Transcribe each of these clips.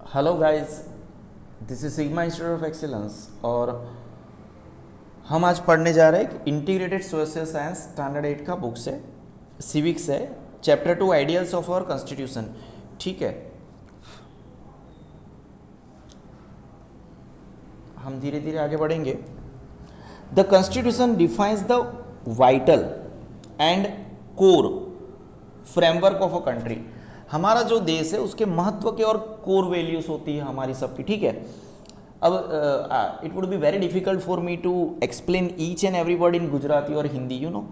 Hello guys, this is sigma institute of excellence और हम आज पढ़ने जा रहे हैं इंटीग्रेटेड सोशल साइंस स्टैंडर्ड 8 का बुक से सिविक्स है, chapter 2 ideals of our constitution. ठीक है, हम धीरे धीरे आगे बढ़ेंगे। The constitution defines the vital and core framework of a country. हमारा जो देश है उसके महत्व के और कोर वैल्यूज होती है हमारी सबकी। ठीक है, अब it would be very difficult for me to explain each and every word in Gujarati और हिंदी, यू नो,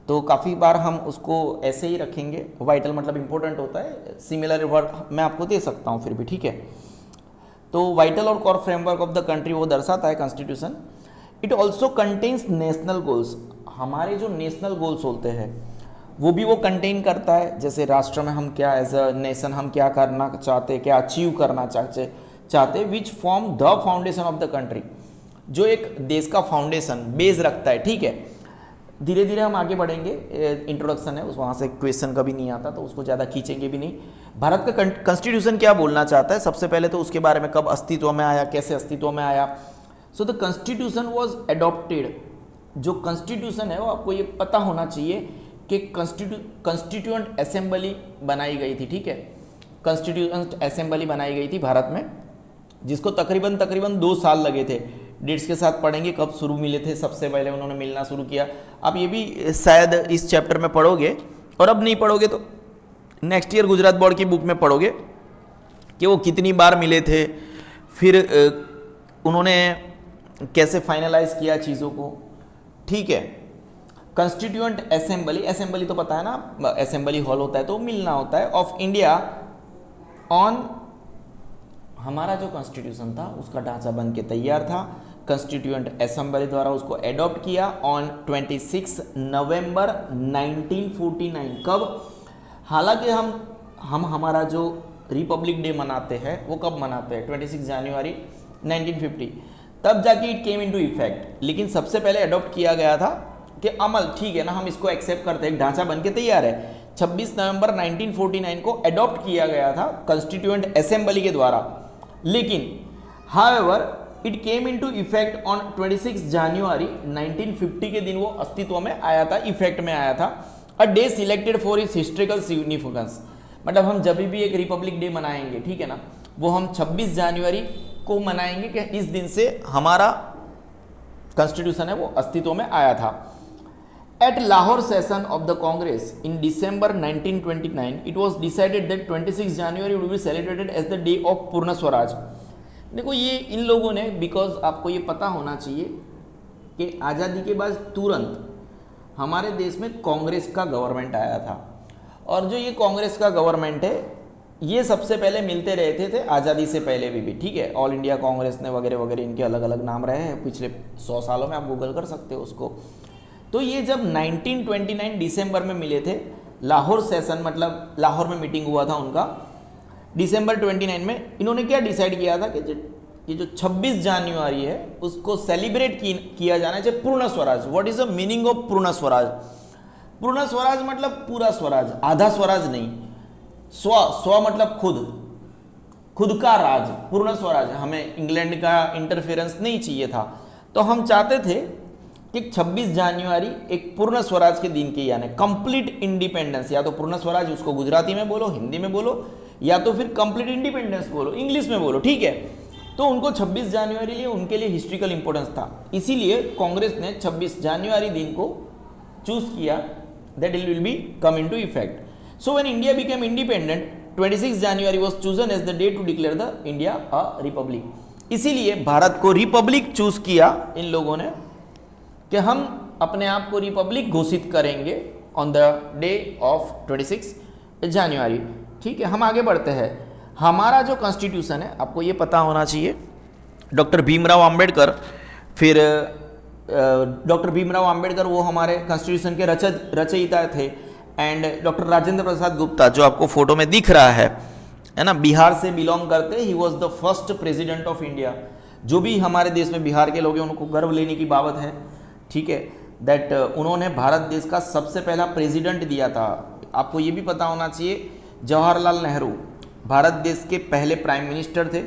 तो काफ़ी बार हम उसको ऐसे ही रखेंगे। वाइटल मतलब इंपॉर्टेंट होता है, सिमिलर वर्ड मैं आपको दे सकता हूँ फिर भी। ठीक है, तो वाइटल और core framework of the country वो दर्शाता है constitution. It also contains national goals. हमारे जो नेशनल गोल्स होते हैं वो भी वो कंटेन करता है, जैसे राष्ट्र में हम क्या एज अ नेशन हम क्या करना चाहते, क्या अचीव करना चाहते which form the foundation of the country, जो एक देश का फाउंडेशन बेस रखता है। ठीक है, धीरे धीरे हम आगे बढ़ेंगे। इंट्रोडक्शन है, उस वहाँ से क्वेश्चन कभी नहीं आता तो उसको ज़्यादा खींचेंगे भी नहीं। भारत का कॉन्स्टिट्यूशन क्या बोलना चाहता है, सबसे पहले तो उसके बारे में, कब अस्तित्व में आया, कैसे अस्तित्व में आया। So the constitution was adopted. जो कॉन्स्टिट्यूशन है वो आपको ये पता होना चाहिए कि कॉन्स्टिट्यूएंट असेंबली बनाई गई थी। ठीक है, कॉन्स्टिट्यूएंट असेंबली बनाई गई थी भारत में, जिसको तकरीबन 2 साल लगे थे। डेट्स के साथ पढ़ेंगे कब शुरू मिले थे, सबसे पहले उन्होंने मिलना शुरू किया। आप ये भी शायद इस चैप्टर में पढ़ोगे, और अब नहीं पढ़ोगे तो नेक्स्ट ईयर गुजरात बोर्ड की बुक में पढ़ोगे कि वो कितनी बार मिले थे, फिर उन्होंने कैसे फाइनलाइज किया चीज़ों को। ठीक है, कॉन्स्टिट्यूएंट असेंबली तो पता है ना, असेंबली हॉल होता है तो मिलना होता है, ऑफ इंडिया ऑन। हमारा जो कॉन्स्टिट्यूशन था उसका ढांचा बन के तैयार था, कॉन्स्टिट्यूएंट असेंबली द्वारा उसको एडॉप्ट किया ऑन 26 नवंबर 1949। कब? हालांकि हम हमारा जो रिपब्लिक डे मनाते हैं वो कब मनाते हैं, 26 जनवरी 1950, तब जाके इट केम इनटू इफेक्ट। लेकिन सबसे पहले एडॉप्ट किया गया था कि अमल, ठीक है ना, हम इसको एक्सेप्ट करते हैं, ढांचा बन के तैयार है। 26 नवंबर 1949 को एडॉप्ट किया गया था कॉन्स्टिट्यूएंट असेंबली के द्वारा। लेकिन however it came into effect on 26 जनवरी 1950 के दिन वो अस्तित्व में आया था, इफेक्ट में आया था। A day selected for its historical significance. मतलब हम जब भी एक रिपब्लिक डे मनाएंगे, ठीक है ना, वो हम 26 जनवरी को मनाएंगे कि इस दिन से हमारा कॉन्स्टिट्यूशन है वो अस्तित्व में आया था। At Lahore session of the Congress in December 1929, it was decided that 26 January would be celebrated as the day of पूर्ण स्वराज। देखो ये इन लोगों ने, बिकॉज आपको ये पता होना चाहिए कि आज़ादी के बाद तुरंत हमारे देश में कांग्रेस का गवर्नमेंट आया था, और जो ये कांग्रेस का गवर्नमेंट है ये सबसे पहले मिलते रहते थे आज़ादी से पहले भी। ठीक है, ऑल इंडिया कांग्रेस ने वगैरह वगैरह, इनके अलग अलग नाम रहे हैं पिछले 100 सालों में, आप गूगल कर सकते हो उसको। तो ये जब 1929 दिसंबर में मिले थे, लाहौर सेशन मतलब लाहौर में मीटिंग हुआ था उनका, दिसंबर 29 में इन्होंने क्या डिसाइड किया था कि ये जो 26 जनवरी है उसको सेलिब्रेट किया जाना चाहिए पूर्ण Swaraj. What is the meaning of पूर्ण स्वराज? पूर्ण स्वराज मतलब पूरा स्वराज, आधा स्वराज नहीं। स्व मतलब खुद का राज, पूर्ण स्वराज। हमें इंग्लैंड का इंटरफेरेंस नहीं चाहिए था, तो हम चाहते थे कि 26 जनवरी एक पूर्ण स्वराज के दिन की, यानी कंप्लीट इंडिपेंडेंस, या तो पूर्ण स्वराज उसको गुजराती में बोलो, हिंदी में बोलो, या तो फिर कंप्लीट इंडिपेंडेंस बोलो, इंग्लिश में बोलो। ठीक है, तो उनको 26 जनवरी लिए उनके लिए हिस्ट्रिकल इंपॉर्टेंस था, इसीलिए कांग्रेस ने 26 जनवरी दिन को चूज किया that it will be come into effect. So when India became independent, 26 January was chosen as the day to declare the India a republic. इसीलिए भारत को रिपब्लिक चूज किया इन लोगों ने कि हम अपने आप को रिपब्लिक घोषित करेंगे ऑन द डे ऑफ 26 जनवरी। ठीक है, हम आगे बढ़ते हैं। हमारा जो कॉन्स्टिट्यूशन है आपको ये पता होना चाहिए, डॉक्टर भीमराव अंबेडकर, फिर डॉक्टर भीमराव अंबेडकर वो हमारे कॉन्स्टिट्यूशन के रचयिता थे, एंड डॉक्टर राजेंद्र प्रसाद गुप्ता जो आपको फोटो में दिख रहा है ना, बिहार से बिलोंग करते, he was the first president of India. जो भी हमारे देश में बिहार के लोग हैं उनको गर्व लेने की बात है। ठीक है, दैट उन्होंने भारत देश का सबसे पहला प्रेसिडेंट दिया था। आपको ये भी पता होना चाहिए, जवाहरलाल नेहरू भारत देश के पहले प्राइम मिनिस्टर थे।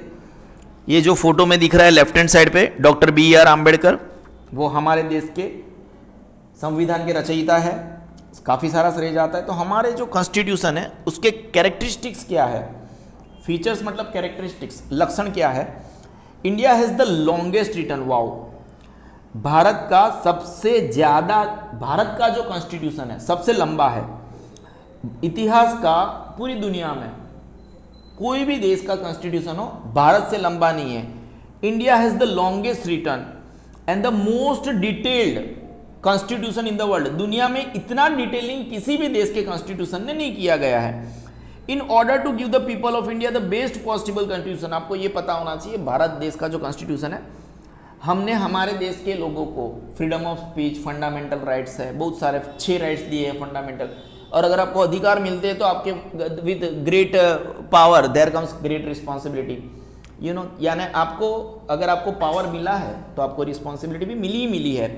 ये जो फोटो में दिख रहा है लेफ्ट हैंड साइड पे डॉक्टर BR अम्बेडकर, वो हमारे देश के संविधान के रचयिता है, काफ़ी सारा श्रेय जाता है। तो हमारे जो कॉन्स्टिट्यूशन है उसके कैरेक्टरिस्टिक्स क्या है, फीचर्स मतलब कैरेक्टरिस्टिक्स, लक्षण क्या है। India has the longest written, wow, Bharat का सबसे ज़्यादा, भारत का जो कॉन्स्टिट्यूशन है सबसे लंबा है। इतिहास का पूरी दुनिया में कोई भी देश का कॉन्स्टिट्यूशन हो भारत से लंबा नहीं है। India has the longest written and the most detailed constitution in the world. दुनिया में इतना डिटेलिंग किसी भी देश के कॉन्स्टिट्यूशन ने नहीं किया गया है। In order to give the people of India the best possible constitution, आपको ये पता होना चाहिए भारत देश का जो कॉन्स्टिट्यूशन है, हमने हमारे देश के लोगों को freedom of speech, fundamental rights है, बहुत सारे 6 राइट्स दिए हैं फंडामेंटल, और अगर आपको अधिकार मिलते हैं तो आपके with great power there comes great responsibility, you know, यानी आपको अगर आपको पावर मिला है तो आपको रिस्पॉन्सिबिलिटी भी मिली ही मिली है।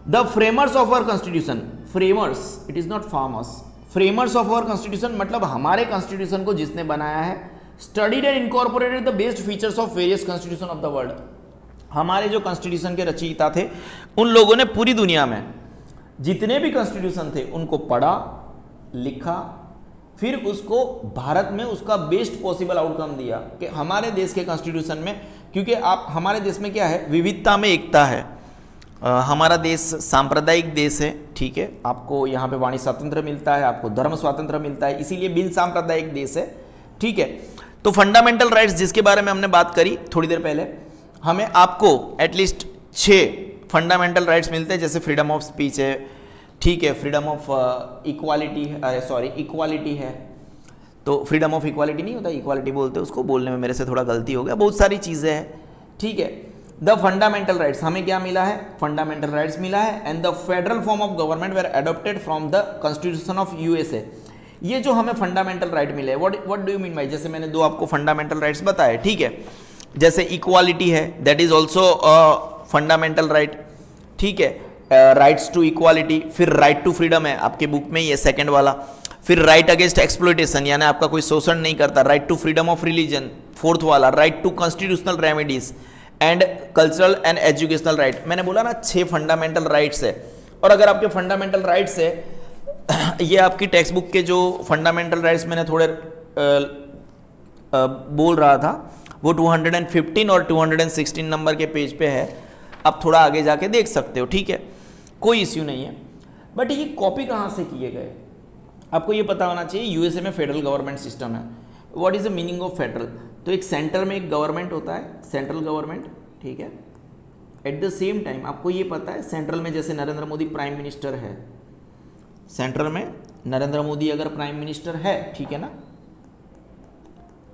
The framers of our constitution, framers, it is not farmers, framers of our constitution मतलब हमारे कॉन्स्टिट्यूशन को जिसने बनाया है, studied and incorporated the best features of various constitution of the world. हमारे जो कॉन्स्टिट्यूशन के रचयिता थे उन लोगों ने पूरी दुनिया में जितने भी कॉन्स्टिट्यूशन थे उनको पढ़ा, लिखा, फिर उसको भारत में उसका बेस्ट पॉसिबल आउटकम दिया कि हमारे देश के कॉन्स्टिट्यूशन में, क्योंकि आप हमारे देश में क्या है, विविधता में एकता है। हमारा देश सांप्रदायिक देश है, ठीक है, आपको यहाँ पे वाणी स्वातंत्र मिलता है, आपको धर्म स्वातंत्र मिलता है, इसीलिए बिन सांप्रदायिक देश है, ठीक है। तो फंडामेंटल राइट्स जिसके बारे में हमने बात करी थोड़ी देर पहले, हमें आपको एटलीस्ट 6 फंडामेंटल राइट्स मिलते हैं, जैसे फ्रीडम ऑफ स्पीच है, ठीक है, फ्रीडम ऑफ इक्वालिटी है, सॉरी इक्वालिटी है, तो फ्रीडम ऑफ इक्वालिटी नहीं होता, इक्वालिटी बोलते हैं उसको, बोलने में मेरे से थोड़ा गलती हो गया, बहुत सारी चीज़ें हैं, ठीक है। द फंडामेंटल राइट्स, हमें क्या मिला है, फंडामेंटल राइट्स मिला है, and the federal form of government were adopted from the constitution of USA। ये जो हमें फंडामेंटल राइट मिले, what do you mean by, जैसे मैंने 2 आपको फंडामेंटल राइट्स बताए, ठीक है, जैसे इक्वालिटी है, that is also fundamental right, ठीक है, राइट्स टू इक्वालिटी, फिर राइट टू फ्रीडम है आपके बुक में ये सेकंड वाला, फिर राइट अगेंस्ट एक्सप्लॉयटेशन यानी आपका कोई शोषण नहीं करता, right to freedom of religion fourth वाला, right to constitutional remedies and cultural and educational right. मैंने बोला ना 6 फंडामेंटल राइट्स है, और अगर आपके फंडामेंटल राइट्स है, ये आपकी टेक्स्ट बुक के जो फंडामेंटल राइट्स मैंने थोड़े बोल रहा था वो 215 और 216 नंबर के पेज पे है, आप थोड़ा आगे जाके देख सकते हो, ठीक है, कोई इश्यू नहीं है। बट ये कॉपी कहाँ से किए गए, आपको ये पता होना चाहिए। यूएसए में फेडरल गवर्नमेंट सिस्टम है। What is the meaning of federal, तो एक सेंटर में एक गवर्नमेंट होता है, सेंट्रल गवर्नमेंट, ठीक है। एट द सेम टाइम आपको ये पता है सेंट्रल में जैसे नरेंद्र मोदी प्राइम मिनिस्टर है, सेंट्रल में नरेंद्र मोदी अगर प्राइम मिनिस्टर है, ठीक है ना,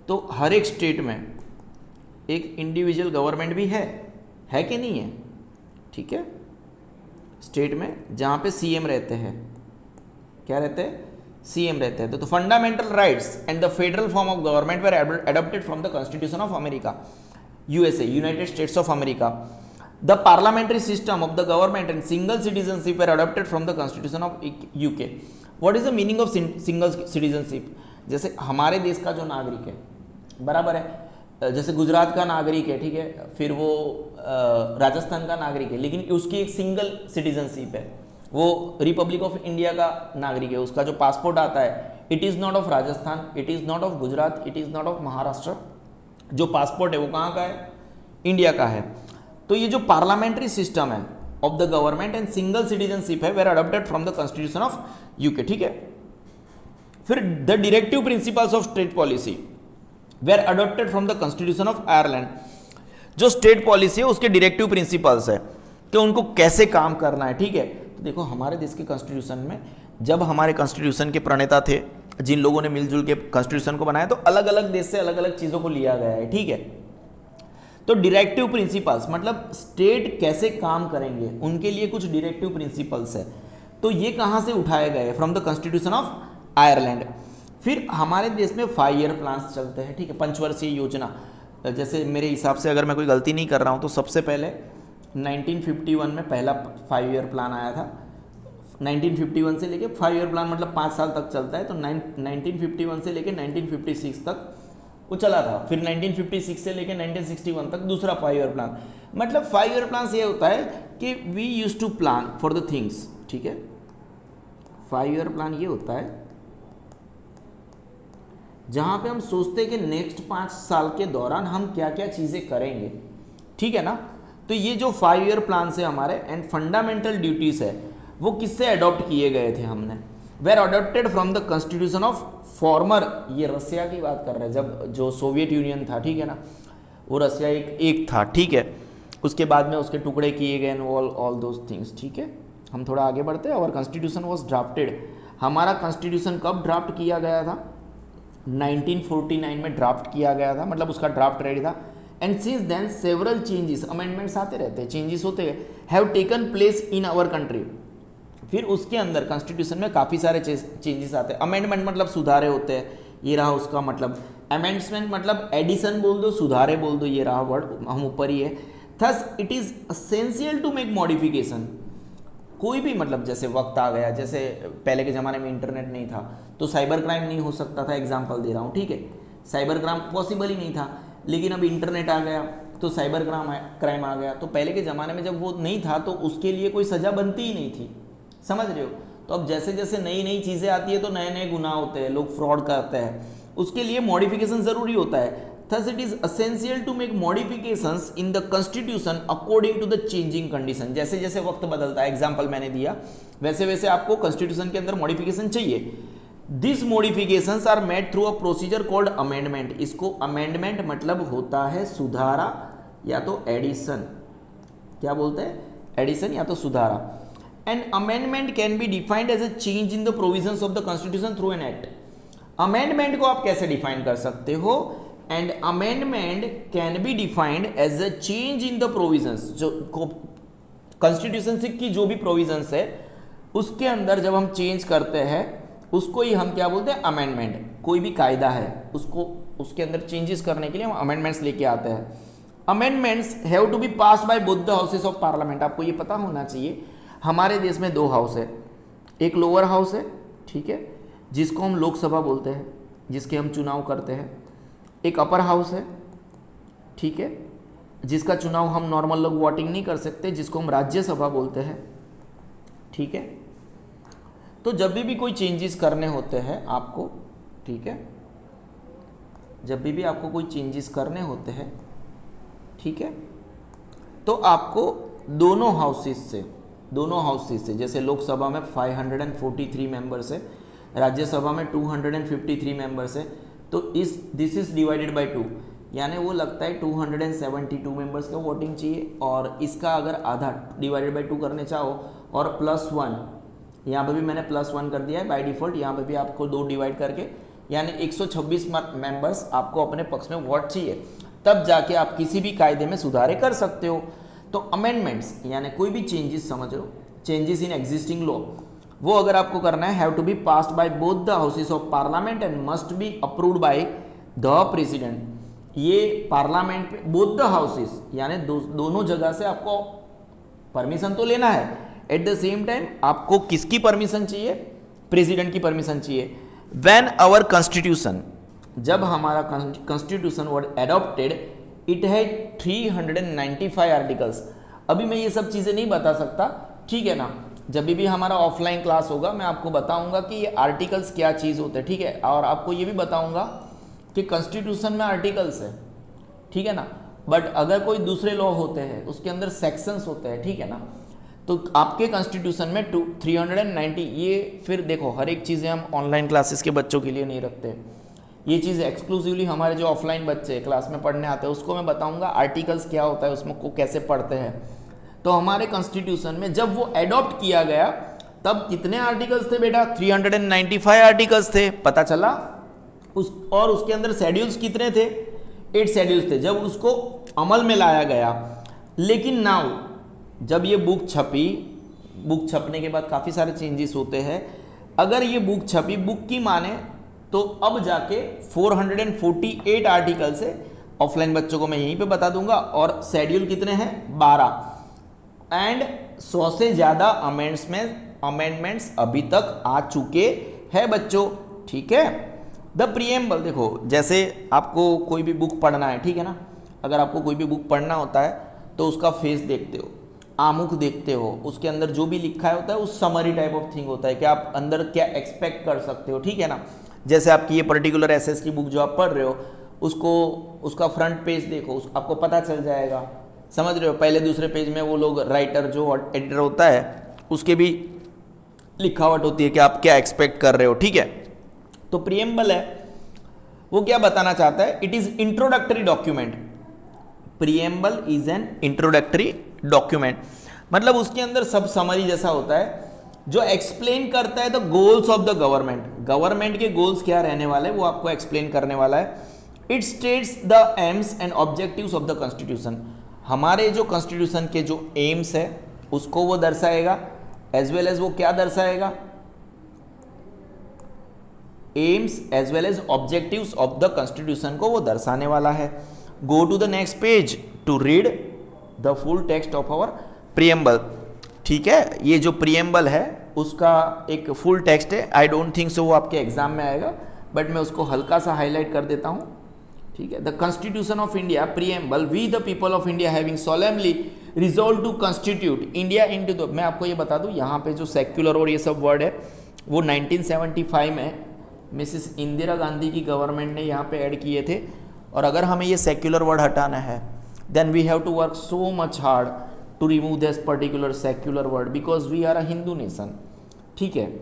तो हर एक स्टेट में एक इंडिविजुअल गवर्नमेंट भी है कि नहीं है, ठीक है। स्टेट में जहाँ पे सीएम रहते हैं, क्या रहते हैं, सीएम रहते हैं। तो fundamental rights and the federal form of government were adopted from the constitution of America, USA, United states of America. The parliamentary system of the government and single citizenship were adopted from the constitution of UK. What is the meaning of single citizenship? जैसे हमारे देश का जो नागरिक है, बराबर है, जैसे गुजरात का नागरिक है, ठीक है, फिर वो राजस्थान का नागरिक है, लेकिन उसकी एक सिंगल सिटीजनशिप है, वो रिपब्लिक ऑफ इंडिया का नागरिक है, उसका जो पासपोर्ट आता है, it is not of Rajasthan, it is not of Gujarat, it is not of Maharashtra, जो पासपोर्ट है वो कहाँ का है, इंडिया का है। तो ये जो पार्लियामेंट्री सिस्टम है of the government and single citizenship है, were adopted from the constitution of UK, ठीक है। फिर the directive principles of state policy were adopted from the constitution of Ireland. जो स्टेट पॉलिसी है उसके डायरेक्टिव प्रिंसिपल्स है कि उनको कैसे काम करना है, ठीक है। तो देखो हमारे देश के कॉन्स्टिट्यूशन में, जब हमारे कॉन्स्टिट्यूशन के प्रणेता थे, जिन लोगों ने मिलजुल के कॉन्स्टिट्यूशन को बनाया, तो अलग अलग देश से अलग अलग चीज़ों को लिया गया है, ठीक है। तो डायरेक्टिव प्रिंसिपल्स मतलब स्टेट कैसे काम करेंगे, उनके लिए कुछ डायरेक्टिव प्रिंसिपल्स है। तो ये कहाँ से उठाए गए, from the constitution of Ireland. फिर हमारे देश में 5 ईयर प्लान्स चलते हैं, ठीक है, 5 वर्षीय योजना। जैसे मेरे हिसाब से अगर मैं कोई गलती नहीं कर रहा हूँ तो सबसे पहले 1951 में पहला 5 ईयर प्लान आया था, 1951 से लेके 5 ईयर प्लान मतलब 5 साल तक चलता है, तो 1951 से लेके 1956 तक वो चला था। फिर 1956 से लेके 1961 तक दूसरा 5 ईयर प्लान। मतलब 5 ईयर प्लान से ये होता है कि we use to plan for the things, ठीक है। 5 ईयर प्लान ये होता है जहां पे हम सोचते हैं कि नेक्स्ट 5 साल के दौरान हम क्या क्या चीजें करेंगे, ठीक है ना। तो ये जो 5 ईयर प्लान से हमारे एंड फंडामेंटल ड्यूटीज है वो किससे अडॉप्ट किए गए थे हमने, were adopted from the constitution of former, ये रसिया की बात कर रहे हैं, जब जो सोवियत यूनियन था, ठीक है ना, वो रसिया एक था, ठीक है। उसके बाद में उसके टुकड़े किए गए ऑल दोज थिंग्स, ठीक है। हम थोड़ा आगे बढ़ते हैं। और कॉन्स्टिट्यूशन वॉज ड्राफ्टेड, हमारा कॉन्स्टिट्यूशन कब ड्राफ्ट किया गया था, 1949 में ड्राफ्ट किया गया था, मतलब उसका ड्राफ्ट रेडी था। And since then several changes, amendments आते रहते हैं, चेंजेस होते हैं, have taken place in our country. फिर उसके अंदर कॉन्स्टिट्यूशन में काफ़ी सारे चेंजेस आते हैं। अमेंडमेंट मतलब सुधारे होते हैं, ये रहा उसका मतलब। अमेंडमेंट मतलब एडिशन बोल दो, सुधारे बोल दो, ये रहा वर्ड, हम ऊपर ही है। Thus it is essential to make modification, कोई भी मतलब जैसे वक्त आ गया, जैसे पहले के ज़माने में इंटरनेट नहीं था तो साइबर क्राइम नहीं हो सकता था, एग्जाम्पल दे रहा हूँ, ठीक है। साइबर क्राइम पॉसिबल ही नहीं था, लेकिन अब इंटरनेट आ गया तो साइबर क्राइम आ गया। तो पहले के ज़माने में जब वो नहीं था तो उसके लिए कोई सज़ा बनती ही नहीं थी, समझ रहे हो। तो अब जैसे जैसे नई नई चीज़ें आती है तो नए नए गुनाह होते हैं, लोग फ्रॉड करते हैं, उसके लिए मॉडिफिकेशन ज़रूरी होता है। Thus it is essential to make modifications in the constitution according to the changing condition। जैसे जैसे वक्त बदलता है, एग्जाम्पल मैंने दिया, वैसे वैसे आपको कॉन्स्टिट्यूशन के अंदर मॉडिफिकेशन चाहिए। This modifications are made through a procedure called amendment. इसको अमेंडमेंट मतलब होता है सुधारा या तो एडिशन, क्या बोलते हैं, एडिशन या तो सुधारा। And amendment can be defined as a change in the provisions of the constitution through an act. Amendment को आप कैसे डिफाइन कर सकते हो, and amendment can be defined as a change in the provisions. जो कॉन्स्टिट्यूशन की जो भी प्रोविजंस है उसके अंदर जब हम चेंज करते हैं उसको ही हम क्या बोलते हैं, अमेंडमेंट। कोई भी कायदा है उसको उसके अंदर चेंजेस करने के लिए हम अमेंडमेंट्स लेके आते हैं। Amendments have to be passed by both the houses of parliament. आपको ये पता होना चाहिए हमारे देश में 2 हाउस है, एक लोअर हाउस है, ठीक है, जिसको हम लोकसभा बोलते हैं, जिसके हम चुनाव करते हैं। एक अपर हाउस है, ठीक है, जिसका चुनाव हम नॉर्मल लोग वोटिंग नहीं कर सकते, जिसको हम राज्यसभा बोलते हैं, ठीक है। तो जब भी कोई चेंजेस करने होते हैं आपको, ठीक है, जब भी आपको कोई चेंजेस करने होते हैं, ठीक है, तो आपको दोनों हाउसेस से जैसे लोकसभा में 543 मेंबर्स है, राज्यसभा में 253 मेंबर्स है, तो दिस इज डिवाइडेड बाय 2, यानी वो लगता है 272 मेंबर्स का वोटिंग चाहिए। और इसका अगर आधा डिवाइडेड बाय 2 करने चाहो और +1, यहाँ पे भी मैंने +1 कर दिया है बाय डिफॉल्ट, यहाँ पे भी आपको 2 डिवाइड करके, यानी 126 मेंबर्स आपको अपने पक्ष में वोट चाहिए, तब जाके आप किसी भी कायदे में सुधारे कर सकते हो। तो अमेंडमेंट्स यानी कोई भी चेंजेस, समझ लो चेंजेस इन एग्जिस्टिंग लॉ, वो अगर आपको करना है have to be passed by both the houses of parliament and must be approved by the president. ये पार्लियामेंट पे बोथ द हाउसेस यानी दोनों जगह से आपको परमिशन तो लेना है, एट द सेम टाइम आपको किसकी परमिशन चाहिए, प्रेसिडेंट की परमिशन चाहिए। व्हेन आवर कॉन्स्टिट्यूशन, जब हमारा constitution word adopted, it had 395 articles. अभी मैं ये सब चीज़ें नहीं बता सकता, ठीक है ना, जब भी हमारा ऑफलाइन क्लास होगा मैं आपको बताऊंगा कि ये आर्टिकल्स क्या चीज़ होते हैं, ठीक है, और आपको ये भी बताऊंगा कि कॉन्स्टिट्यूशन में आर्टिकल्स है, ठीक है ना, बट अगर कोई दूसरे लॉ होते हैं उसके अंदर सेक्शंस होते हैं, ठीक है ना। तो आपके कॉन्स्टिट्यूशन में 390, ये फिर देखो हर एक चीज़ें हम ऑनलाइन क्लासेस के बच्चों के लिए नहीं रखते, ये चीज़ एक्सक्लूसिवली हमारे जो ऑफलाइन बच्चे क्लास में पढ़ने आते हैं उसको मैं बताऊंगा आर्टिकल्स क्या होता है, उसमें को कैसे पढ़ते हैं। तो हमारे कॉन्स्टिट्यूशन में जब वो एडॉप्ट किया गया तब कितने आर्टिकल्स थे बेटा, 395 आर्टिकल्स थे, पता चला। और उसके अंदर शेड्यूल्स कितने थे, 8 शेड्यूल्स थे जब उसको अमल में लाया गया। लेकिन नाउ जब ये बुक छपी, बुक छपने के बाद काफ़ी सारे चेंजेस होते हैं। अगर ये बुक छपी, बुक की माने तो अब जाके 448 आर्टिकल्स है, ऑफलाइन बच्चों को मैं यहीं पे बता दूंगा, और शेड्यूल कितने हैं 12, एंड 100 से ज़्यादा अमेंड्स में अमेंडमेंट्स अभी तक आ चुके हैं बच्चों, ठीक है। द प्रीएम्बल, देखो जैसे आपको कोई भी बुक पढ़ना है, ठीक है ना, अगर आपको कोई भी बुक पढ़ना होता है तो उसका फेस देखते हो, आमुख देखते हो, उसके अंदर जो भी लिखा होता है उस समरी टाइप ऑफ थिंग होता है कि आप अंदर क्या एक्सपेक्ट कर सकते हो, ठीक है ना। जैसे आपकी ये पर्टिकुलर एसएस की बुक जो आप पढ़ रहे हो, उसको उसका फ्रंट पेज देखो, आपको पता चल जाएगा, समझ रहे हो। पहले दूसरे पेज में वो लोग राइटर जो एडिटर होता है उसके भी लिखावट होती है कि आप क्या एक्सपेक्ट कर रहे हो, ठीक है। तो प्रीएम्बल है, वो क्या बताना चाहता है, it is introductory document. Preamble is an introductory document, मतलब उसके अंदर सब समरी जैसा होता है जो एक्सप्लेन करता है the goals of the government, government के गोल्स क्या रहने वाले वो आपको एक्सप्लेन करने वाला है। It states the AIIMS and objectives of the constitution, हमारे जो कॉन्स्टिट्यूशन के जो एम्स है उसको वो दर्शाएगा, एज वेल एज वो क्या दर्शाएगा, aims as well as objectives of the constitution को वो दर्शाने वाला है। Go to the next page to read the full text of our preamble, ठीक है। ये जो प्रीएम्बल है उसका एक फुल टेक्स्ट है, आई डोंट थिंक सो वो आपके एग्जाम में आएगा, बट मैं उसको हल्का सा हाईलाइट कर देता हूँ, ठीक है। The constitution of India preamble, we the people of India having solemnly resolve to constitute India into the, मैं आपको ये बता दूं यहाँ पे जो सेक्युलर और ये सब वर्ड है वो 1975 में मिसेस इंदिरा गांधी की गवर्नमेंट ने यहाँ पे ऐड किए थे, और अगर हमें ये सेक्युलर वर्ड हटाना है then we have to work so much hard to remove this particular secular word because we are a Hindu nation, ठीक है।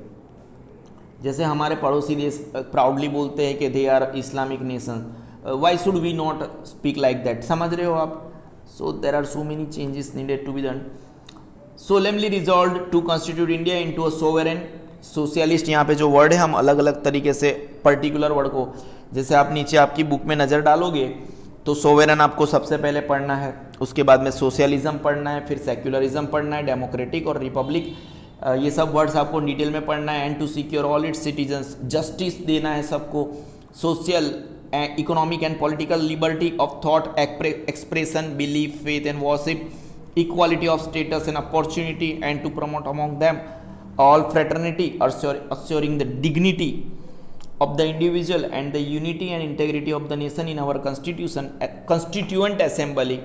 जैसे हमारे पड़ोसी देश प्राउडली बोलते हैं कि they are Islamic nation, why should we not speak like that, समझ रहे हो आप। So there are so many changes needed to be done. Solemnly resolve to constitute India into a sovereign socialist, यहाँ पे जो वर्ड है हम अलग अलग तरीके से पर्टिकुलर वर्ड को, जैसे आप नीचे आपकी बुक में नज़र डालोगे तो सोवेरेन आपको सबसे पहले पढ़ना है, उसके बाद में सोशलिज्म पढ़ना है, फिर सेक्युलरिज्म पढ़ना है, डेमोक्रेटिक और रिपब्लिक, ये सब वर्ड्स आपको डिटेल में पढ़ना है। And to secure all its citizens, justice देना है सबको, social economic and political liberty of thought expression belief faith and worship, equality of status and opportunity and to promote among them all fraternity, assuring the dignity of the individual and the unity and integrity of the nation in our constituent assembly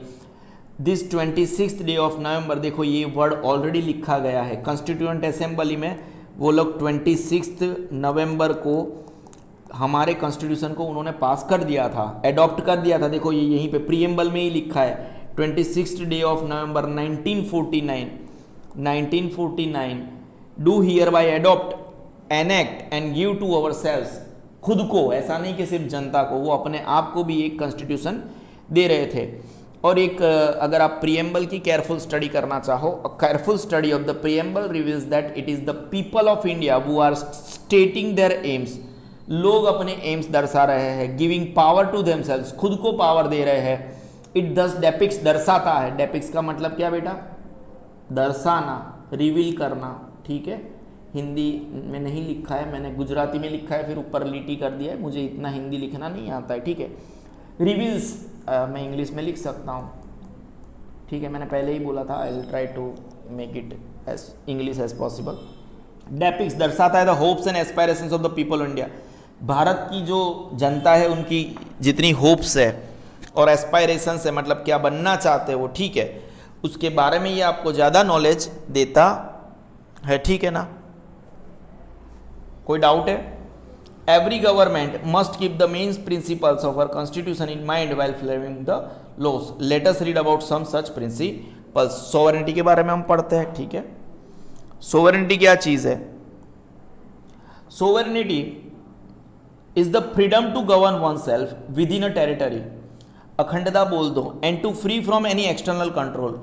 this 26th day of November। देखो ये word already लिखा गया है, constituent assembly में वो लोग 26 नवंबर को हमारे कॉन्स्टिट्यूशन को उन्होंने पास कर दिया था, एडॉप्ट कर दिया था। देखो ये यहीं पे प्रीएम्बल में ही लिखा है 26 day of November 1949 do hereby adopt enact and give to ourselves, खुद को, ऐसा नहीं कि सिर्फ जनता को, वो अपने आप को भी एक कॉन्स्टिट्यूशन दे रहे थे। और एक अगर आप प्रीएम्बल की केयरफुल स्टडी करना चाहो, a careful study of the preamble reveals that it is the people of India who are stating their aims, लोग अपने एम्स दर्शा रहे हैं, गिविंग पावर टू देमसेल्व्स, खुद को पावर दे रहे हैं। इट दस डेपिक्स, दर्शाता है, डेपिक्स का मतलब क्या बेटा, दर्शाना, रिवील करना, ठीक है। हिंदी में नहीं लिखा है, मैंने गुजराती में लिखा है फिर ऊपर लीटी कर दिया है, मुझे इतना हिंदी लिखना नहीं आता है, ठीक है। रिवील्स मैं इंग्लिश में लिख सकता हूँ, ठीक है, मैंने पहले ही बोला था I will try to make it as English as possible. Depicts दर्शाता है the hopes and aspirations of the people of India, Bharat की जो जनता है उनकी जितनी होप्स है और एस्पायरेशंस है, मतलब क्या बनना चाहते हैं वो, ठीक है, उसके बारे में ये आपको ज़्यादा नॉलेज देता है, ठीक है ना। कोई डाउट है? Every government must keep the main principles of our constitution in mind while framing the laws. Let us read about some such principles. Sovereignty के बारे में हम पढ़ते हैं, ठीक है। सोवरेनिटी क्या चीज है? Sovereignty is the freedom to govern oneself within a territory, अखंडता बोल दो, and to free from any external control.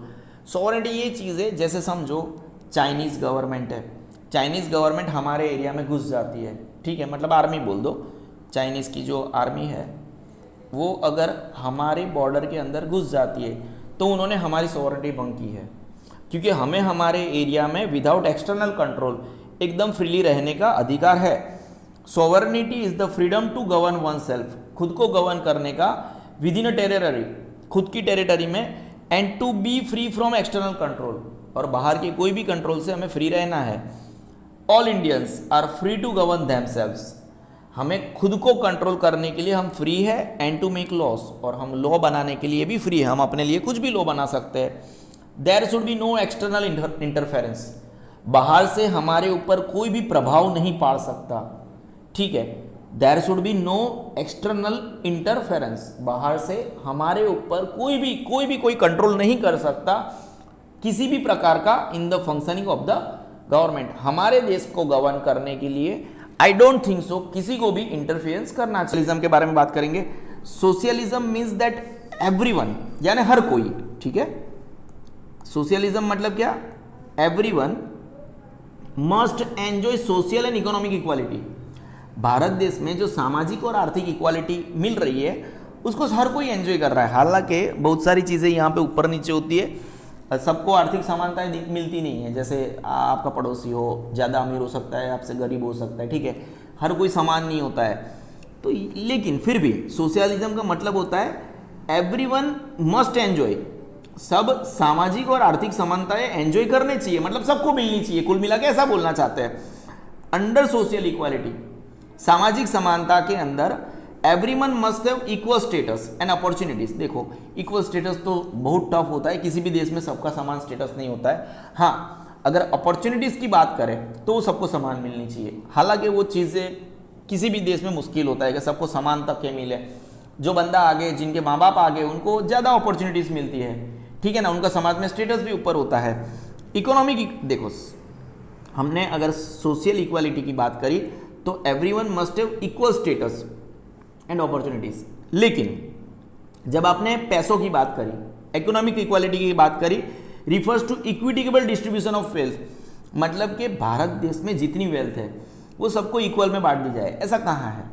Sovereignty ये चीज़ है, जैसे समझो चाइनीज़ गवर्नमेंट है, चाइनीज़ गवर्नमेंट हमारे एरिया में घुस जाती है, ठीक है, मतलब आर्मी बोल दो, चाइनीज़ की जो आर्मी है वो अगर हमारे बॉर्डर के अंदर घुस जाती है तो उन्होंने हमारी सोवरेनिटी भंग की है, क्योंकि हमें हमारे एरिया में विदाउट एक्सटर्नल कंट्रोल एकदम फ्रीली रहने का अधिकार है। Sovereignty is the freedom to govern oneself, खुद को गवर्न करने का, विद इन अ टेरिटरी, खुद की टेरिटरी में, and to be free from external control, और बाहर के कोई भी कंट्रोल से हमें फ्री रहना है। All Indians are free to govern themselves, हमें खुद को कंट्रोल करने के लिए हम फ्री है, एंड टू मेक लॉस, और हम लॉ बनाने के लिए भी फ्री है, हम अपने लिए कुछ भी लॉ बना सकते हैं। There should be no external interference, बाहर से हमारे ऊपर कोई भी प्रभाव नहीं पड़ सकता, ठीक है। There should be no external interference, बाहर से हमारे ऊपर कोई कंट्रोल नहीं कर सकता किसी भी प्रकार का in the functioning of the government. हमारे देश को गवर्न करने के लिए आई डोंट थिंक सो किसी को भी इंटरफेरेंस करना। सोशलिज्म के बारे में बात करेंगे। सोशलिज्म मीन्स दैट एवरीवन, यानी हर कोई, ठीक है। सोशलिज्म मतलब क्या? Everyone must enjoy social and economic equality. Bharat देश में जो सामाजिक और आर्थिक इक्वालिटी मिल रही है उसको हर कोई एंजॉय कर रहा है। हालांकि बहुत सारी चीज़ें यहाँ पे ऊपर नीचे होती है, सबको आर्थिक समानताएं मिलती नहीं है। जैसे आपका पड़ोसी हो ज़्यादा अमीर हो सकता है, आपसे गरीब हो सकता है, ठीक है, हर कोई समान नहीं होता है। तो लेकिन फिर भी सोशलिज्म का मतलब होता है एवरीवन मस्ट एंजॉय, सब सामाजिक और आर्थिक समानताएं एंजॉय करने चाहिए, मतलब सबको मिलनी चाहिए, कुल मिला के ऐसा बोलना चाहते हैं। अंडर सोशल इक्वालिटी, सामाजिक समानता के अंदर everyone must have equal status and opportunities. देखो इक्वल स्टेटस तो बहुत टफ होता है, किसी भी देश में सबका समान स्टेटस नहीं होता है। हाँ, अगर अपॉर्चुनिटीज की बात करें तो सबको समान मिलनी चाहिए। हालांकि वो चीज़ें किसी भी देश में मुश्किल होता है कि सबको समान तक के मिले। जो बंदा आगे, जिनके माँ बाप आगे, उनको ज़्यादा अपॉर्चुनिटीज मिलती है, ठीक है ना, उनका समाज में स्टेटस भी ऊपर होता है। इकोनॉमिक, देखो हमने अगर सोशल इक्वालिटी की बात करी तो everyone must have equal status and opportunities, लेकिन जब आपने पैसों की बात करी, इकोनॉमिक इक्वालिटी की बात करी, refers to equitable distribution of wealth, मतलब कि भारत देश में जितनी वेल्थ है वो सबको इक्वल में बांट दी जाए। ऐसा कहाँ है?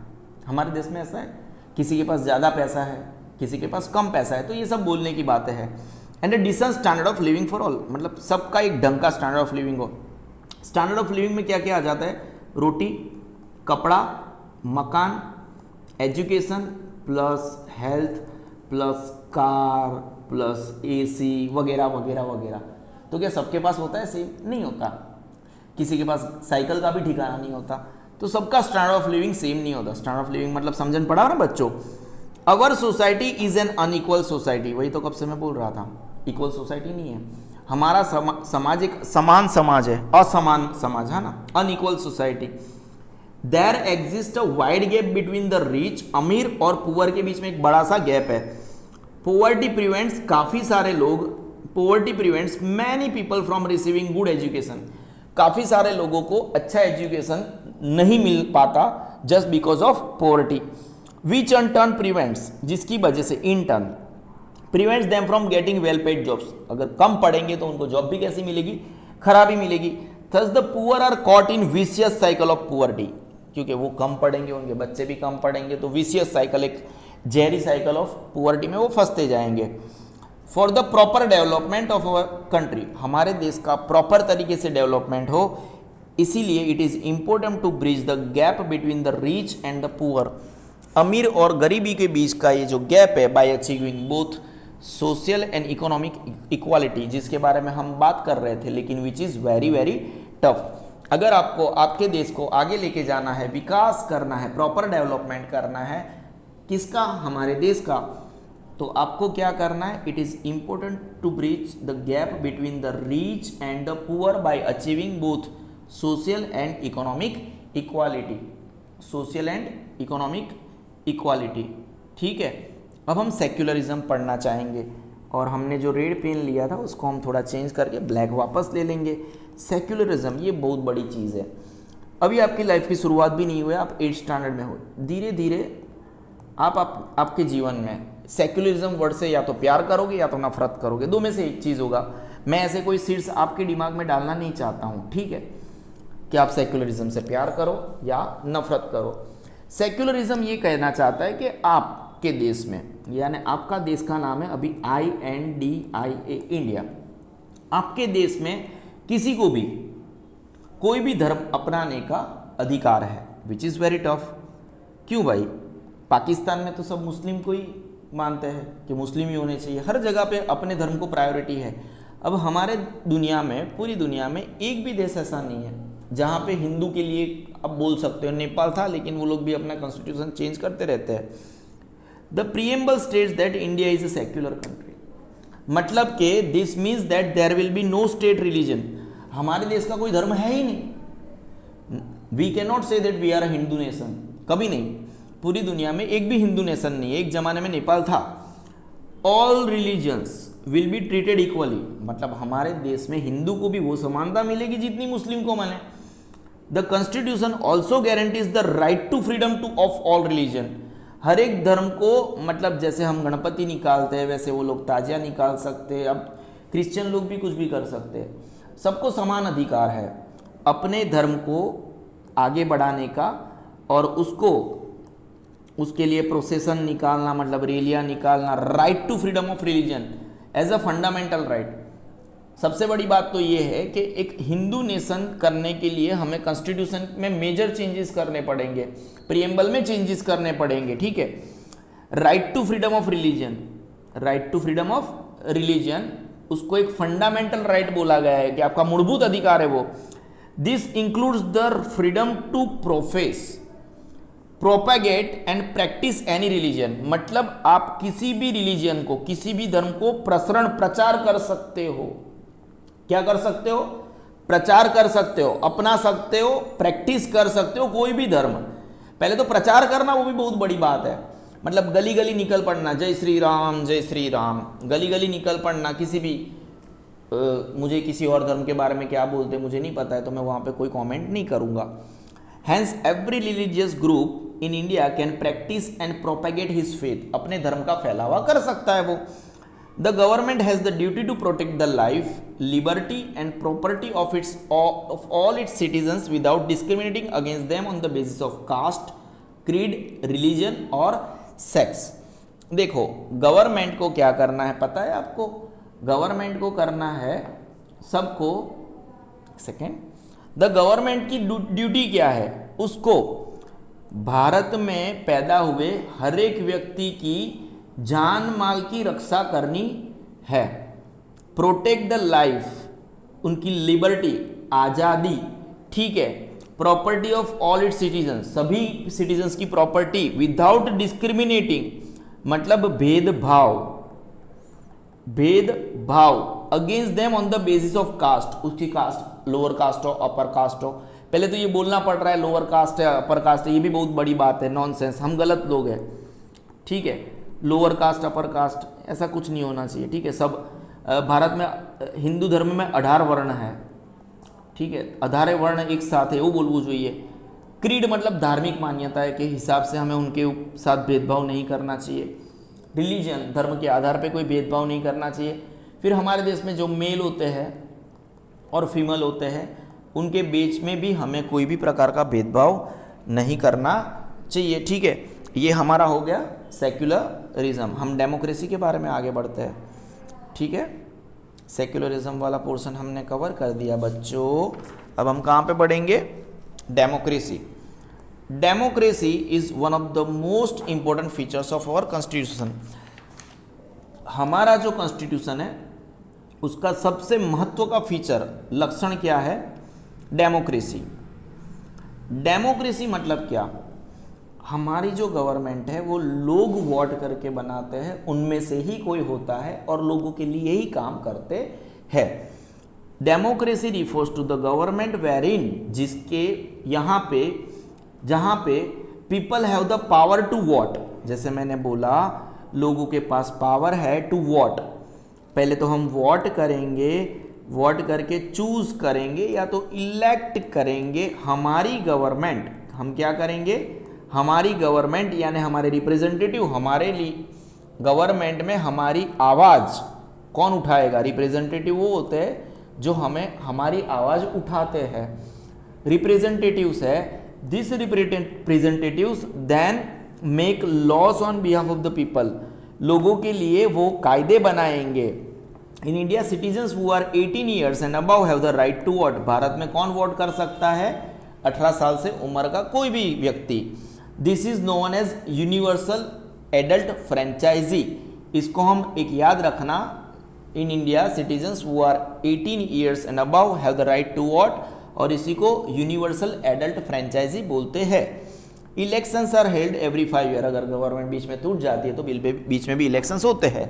हमारे देश में ऐसा है? किसी के पास ज़्यादा पैसा है, किसी के पास कम पैसा है, तो ये सब बोलने की बातें हैं। And a decent standard of living for all, मतलब सबका एक ढंग का स्टैंडर्ड ऑफ लिविंग हो। स्टैंडर्ड ऑफ लिविंग में क्या क्या आ जाता है? रोटी, कपड़ा, मकान, education plus health plus car plus AC वगैरह वगैरह वगैरह। तो क्या सबके पास होता है? सेम नहीं होता। किसी के पास साइकिल का भी ठिकाना नहीं होता। तो सबका स्टैंडर्ड ऑफ लिविंग सेम नहीं होता। स्टैंडर्ड ऑफ लिविंग मतलब समझन पड़ा ना बच्चों? Our society is an unequal society, वही तो कब से मैं बोल रहा था, इक्वल सोसाइटी नहीं है हमारा। समाज एक समान समाज है, असमान समाज है ना, unequal society. There exist a wide gap between the rich, अमीर और पुअर के बीच में एक बड़ा सा गैप है। पोवर्टी प्रिवेंट्स, काफी सारे लोग, poverty prevents many people from receiving good education, काफी सारे लोगों को अच्छा एजुकेशन नहीं मिल पाता just because of poverty. Which in turn prevents, जिसकी वजह से in turn prevents them from getting well paid jobs, अगर कम पढ़ेंगे तो उनको जॉब भी कैसी मिलेगी? खराबी मिलेगी। Thus the poor are caught in vicious cycle of poverty, क्योंकि वो कम पढ़ेंगे, उनके बच्चे भी कम पढ़ेंगे, तो विशियस साइकिल, एक जहरी साइकिल ऑफ पुअर्टी में वो फंसते जाएंगे। For the proper development of our country, हमारे देश का प्रॉपर तरीके से डेवलपमेंट हो, इसीलिए it is important to bridge the gap between the rich and the poor, अमीर और गरीबी के बीच का ये जो गैप है, bye achieving both social and economic equality, जिसके बारे में हम बात कर रहे थे, लेकिन which is very very tough. अगर आपको आपके देश को आगे लेके जाना है, विकास करना है, प्रॉपर डेवलपमेंट करना है, किसका? हमारे देश का, तो आपको क्या करना है? It is important to bridge the gap between the rich and the poor by achieving both social and economic equality, social and economic equality, ठीक है। अब हम सेक्युलरिज्म पढ़ना चाहेंगे, और हमने जो रेड पेन लिया था उसको हम थोड़ा चेंज करके ब्लैक वापस ले लेंगे। सेक्युलरिज्म ये बहुत बड़ी चीज़ है। अभी आपकी लाइफ की शुरुआत भी नहीं हुई, आप 8th स्टैंडर्ड में हो, धीरे धीरे आपके जीवन में सेक्युलरिज्म वर्ड से या तो प्यार करोगे या तो नफरत करोगे, दो में से एक चीज़ होगा। मैं ऐसे कोई शीर्ष आपके दिमाग में डालना नहीं चाहता हूँ, ठीक है, कि आप सेक्युलरिज्म से प्यार करो या नफरत करो। सेक्युलरिज्म ये कहना चाहता है कि आपके देश में, यानी आपका देश का नाम है अभी INDIA, इंडिया, आपके देश में किसी को भी कोई भी धर्म अपनाने का अधिकार है, विच इज़ वेरी टफ। क्यों भाई? पाकिस्तान में तो सब मुस्लिम को ही मानते हैं कि मुस्लिम ही होने चाहिए, हर जगह पे अपने धर्म को प्रायोरिटी है। अब हमारे दुनिया में, पूरी दुनिया में एक भी देश ऐसा नहीं है जहाँ पे हिंदू के लिए आप बोल सकते हो नेपाल था, लेकिन वो लोग भी अपना कॉन्स्टिट्यूशन चेंज करते रहते हैं। The preamble states that India is a secular country, मतलब कि this means that there will be no state religion, हमारे देश का कोई धर्म है ही नहीं। We can not say that we are a Hindu nation, कभी नहीं, पूरी दुनिया में एक भी हिंदू नेशन नहीं है। एक जमाने में नेपाल था। All religions will be treated equally, मतलब हमारे देश में हिंदू को भी वो समानता मिलेगी जितनी मुस्लिम को मिले। The constitution also guarantees the right to freedom to of all religion, हर एक धर्म को, मतलब जैसे हम गणपति निकालते हैं वैसे वो लोग ताजिया निकाल सकते हैं, अब क्रिश्चियन लोग भी कुछ भी कर सकते हैं, सबको समान अधिकार है अपने धर्म को आगे बढ़ाने का, और उसको उसके लिए प्रोसेसन निकालना, मतलब रैलियां निकालना, right to freedom of religion as a fundamental right. सबसे बड़ी बात तो ये है कि एक हिंदू नेशन करने के लिए हमें कॉन्स्टिट्यूशन में मेजर चेंजेस करने पड़ेंगे, प्रीएम्बल में चेंजेस करने पड़ेंगे, ठीक है। Right to freedom of religion, right to freedom of religion, उसको एक फंडामेंटल राइट बोला गया है कि आपका मूलभूत अधिकार है वो। This includes the freedom to profess, propagate and practice any religion, मतलब आप किसी भी रिलीजन को, किसी भी धर्म को प्रसरण, प्रचार कर सकते हो। क्या कर सकते हो? प्रचार कर सकते हो, अपना सकते हो, प्रैक्टिस कर सकते हो कोई भी धर्म। पहले तो प्रचार करना वो भी बहुत बड़ी बात है, मतलब गली गली निकल पड़ना, जय श्री राम जय श्री राम, गली गली निकल पड़ना, किसी भी मुझे किसी और धर्म के बारे में क्या बोलते मुझे नहीं पता है तो मैं वहां पे कोई कमेंट नहीं करूंगा। Hence every religious group in India can practice and propagate his faith, अपने धर्म का फैलावा कर सकता है वो। The government has the duty to protect the life, liberty and property of all its citizens without discriminating against them on the basis of caste, creed, religion और sex। देखो government को क्या करना है पता है आपको? गवर्नमेंट को करना है सबको, सेकेंड, द गवर्नमेंट की ड्यूटी क्या है? उसको भारत में पैदा हुए हर एक व्यक्ति की जान माल की रक्षा करनी है, प्रोटेक्ट द लाइफ, उनकी लिबर्टी, आजादी, ठीक है, property of all its citizen, सभी सिटीजन्स की प्रॉपर्टी, विदाउट डिस्क्रिमिनेटिंग, मतलब भेदभाव, भेदभाव, against them on the basis of caste, उसकी कास्ट, लोअर कास्ट हो, अपर कास्ट हो। पहले तो ये बोलना पड़ रहा है लोअर कास्ट है, अपर कास्ट है, ये भी बहुत बड़ी बात है, नॉनसेंस, हम गलत लोग हैं, ठीक है। लोअर कास्ट, अपर कास्ट, ऐसा कुछ नहीं होना चाहिए, ठीक है। सब भारत में हिंदू धर्म में 18 वर्ण है, ठीक है, 18 वर्ण एक साथ है, वो बोलना चाहिए। क्रीड मतलब धार्मिक मान्यता के हिसाब से हमें उनके साथ भेदभाव नहीं करना चाहिए। रिलीजन, धर्म के आधार पे कोई भेदभाव नहीं करना चाहिए। फिर हमारे देश में जो मेल होते हैं और फीमेल होते हैं उनके बीच में भी हमें कोई भी प्रकार का भेदभाव नहीं करना चाहिए, ठीक है। ये हमारा हो गया सेक्युलरिज्म। हम डेमोक्रेसी के बारे में आगे बढ़ते हैं, ठीक है। सेक्युलरिज्म वाला पोर्शन हमने कवर कर दिया बच्चों। अब हम कहाँ पे बढ़ेंगे? Democracy. Democracy is one of the most important features of our constitution. हमारा जो कॉन्स्टिट्यूशन है उसका सबसे महत्व का फीचर, लक्षण क्या है? डेमोक्रेसी। डेमोक्रेसी मतलब क्या? हमारी जो गवर्नमेंट है वो लोग वोट करके बनाते हैं, उनमें से ही कोई होता है और लोगों के लिए ही काम करते हैं। Democracy refers to the government wherein, जिसके यहाँ पे, जहाँ पे people have the power to vote, जैसे मैंने बोला लोगों के पास पावर है टू वोट। पहले तो हम वोट करेंगे, वोट करके चूज करेंगे या तो इलेक्ट करेंगे हमारी गवर्नमेंट। हम क्या करेंगे? हमारी गवर्नमेंट यानी हमारे रिप्रेजेंटेटिव, हमारे लिए गवर्नमेंट में हमारी आवाज़ कौन उठाएगा? रिप्रेजेंटेटिव वो होते हैं जो हमें हमारी आवाज़ उठाते हैं, रिप्रेजेंटेटिव्स है। This representatives then make laws on behalf of the people, लोगों के लिए वो कायदे बनाएंगे। In India citizens who are 18 years and above have the right to vote. भारत में कौन वोट कर सकता है? 18 साल से उम्र का कोई भी व्यक्ति। This is known as universal adult franchise. इसको हम एक याद रखना, in India citizens who are 18 years and above have the right to vote. और इसी को यूनिवर्सल एडल्ट फ्रेंचाइजी बोलते हैं। Elections are held every 5 year, अगर गवर्नमेंट बीच में टूट जाती है तो बीच में भी इलेक्शंस होते हैं,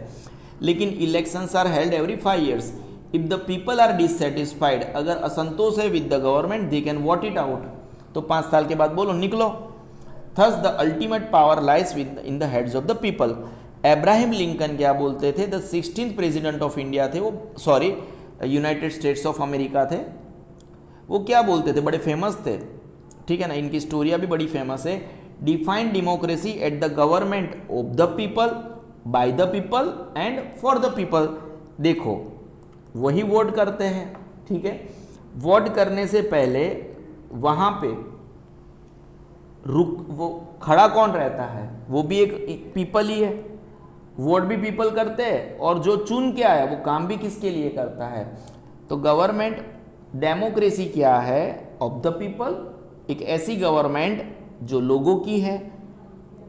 लेकिन elections are held every 5 years. If the people are dissatisfied, अगर असंतोष है with the government, they can vote it out, तो 5 साल के बाद बोलो निकलो। Thus the ultimate power lies within the heads of the people. Abraham Lincoln क्या बोलते थे, the 16th president of India थे वो, sorry United states of America थे, वो क्या बोलते थे, बड़े फेमस थे, ठीक है ना, इनकी स्टोरिया भी बड़ी फेमस है। Define democracy at the government of the people, by the people and for the people. देखो वही वोट करते हैं, ठीक है, वोट करने से पहले वहां पे वो खड़ा कौन रहता है, वो भी एक पीपल ही है, वोट भी पीपल करते हैं, और जो चुन के आया वो काम भी किसके लिए करता है। तो गवर्नमेंट डेमोक्रेसी क्या है, ऑफ द पीपल, एक ऐसी गवर्नमेंट जो लोगों की है,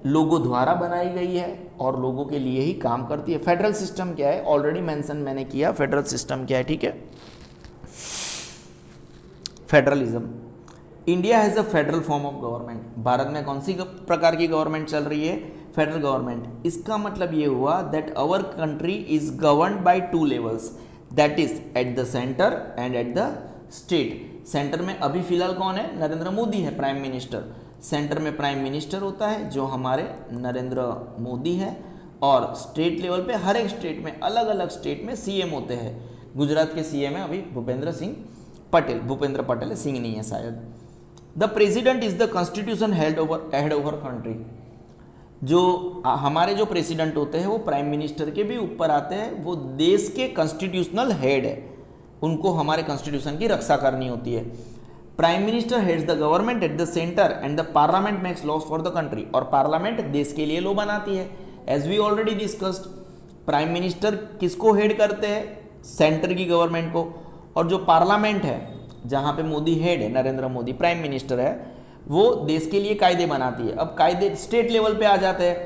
लोगों द्वारा बनाई गई है और लोगों के लिए ही काम करती है। फेडरल सिस्टम क्या है, ऑलरेडी मेंशन मैंने किया, फेडरल सिस्टम क्या है, ठीक है। Federalism, India has a federal form of government. Bharat में कौन सी प्रकार की गवर्नमेंट चल रही है, फेडरल गवर्नमेंट। इसका मतलब ये हुआ that our country is governed by 2 levels, that is at the centre and at the state. Centre में अभी फिलहाल कौन है, नरेंद्र मोदी है प्राइम मिनिस्टर। सेंटर में प्राइम मिनिस्टर होता है जो हमारे नरेंद्र मोदी है, और स्टेट लेवल पे हर एक स्टेट में, अलग अलग स्टेट में सीएम होते हैं। गुजरात के सीएम है अभी भूपेंद्र पटेल है, सिंह नहीं है शायद। The president is the constitution head over country. जो हमारे जो प्रेसिडेंट होते हैं वो प्राइम मिनिस्टर के भी ऊपर आते हैं, वो देश के कॉन्स्टिट्यूशनल हेड है, उनको हमारे कॉन्स्टिट्यूशन की रक्षा करनी होती है। Prime minister heads the government at the centre and the parliament makes laws for the country, और पार्लियामेंट देश के लिए लॉ बनाती है। As we already discussed, prime minister किसको हेड करते हैं, सेंटर की गवर्नमेंट को, और जो पार्लियामेंट है जहां पे मोदी हेड है, नरेंद्र मोदी प्राइम मिनिस्टर है, वो देश के लिए कायदे बनाती है। अब कायदे स्टेट लेवल पे आ जाते हैं।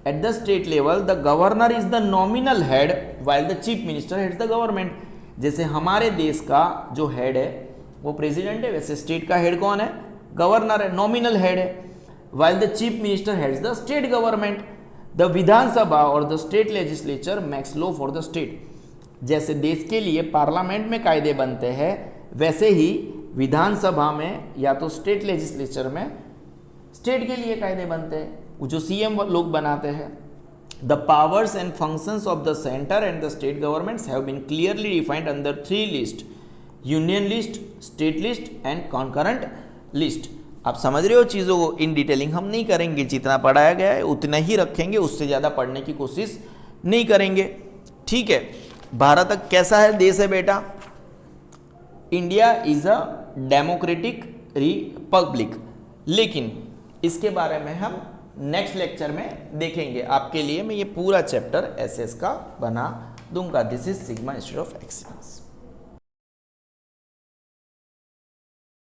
Eight the state level the governor is the nominal head while the chief minister heads the government. जैसे हमारे देश का जो हेड है वो प्रेसिडेंट है, वैसे स्टेट का हेड कौन है, गवर्नर है, नॉमिनल हेड है। While the chief minister heads the state government. The Vidhansabha और the state legislature makes law for the state. जैसे देश के लिए पार्लियामेंट में कायदे बनते हैं, वैसे ही विधानसभा में या तो स्टेट लेजिस्लेचर में स्टेट के लिए कायदे बनते हैं, जो सीएम लोग बनाते हैं। The powers and functions of the centre and the state governments have been clearly defined under 3 list, union list, state list and concurrent list. आप समझ रहे हो चीज़ों को, इन डिटेलिंग हम नहीं करेंगे, जितना पढ़ाया गया है उतना ही रखेंगे, उससे ज़्यादा पढ़ने की कोशिश नहीं करेंगे, ठीक है। भारत कैसा है देश है बेटा, India is a democratic Republic, लेकिन इसके बारे में हम नेक्स्ट लेक्चर में देखेंगे। आपके लिए मैं ये पूरा चैप्टर एसएस का बना दूंगा। This is sigma institute of excellence.